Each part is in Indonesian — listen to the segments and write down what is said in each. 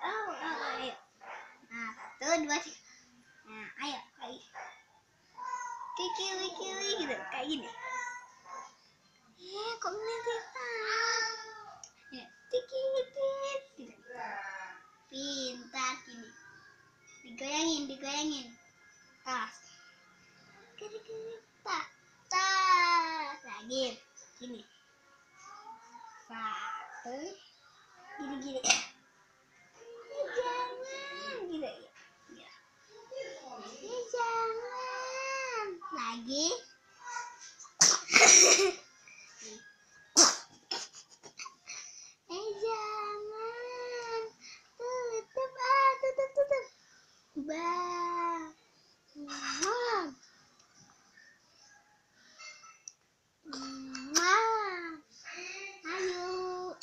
Ayo. Nah, 1, 2, 3. Nah, ayo. Kiwi gitu, kayak gini. Kok ngeliatin ya, dikit gitu. Pintar gini. Digoyangin. Tas. Tas. Lagi. Gini. 1. Gini. Jangan gitu ya. Jangan. Lagi. Jangan. Tutup. Bang. Ayo.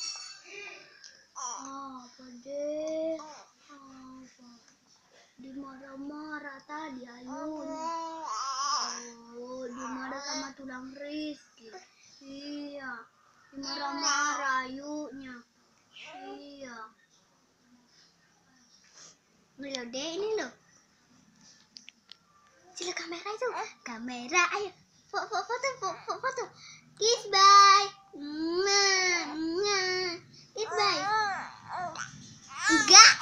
Apa deh? Dimarah-marah tadi Ayun. Dimarah sama tulang Rizky. Iya. Dimarah-marah Ayunya. Iya. Lihat deh ini loh. Sila kamera itu. Kamera, ayo. Foto. Kiss bye. Kiss bye. Enggak.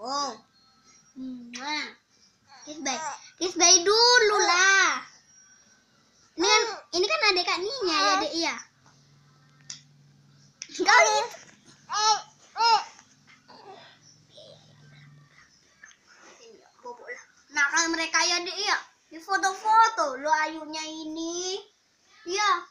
Oh. Kiss bye dulu lah. Ini kan adik Kak Nia ya, Dek ya. Nah, kalau mereka ya, Dek ya. Di foto-foto lo Ayunya ini. Iya.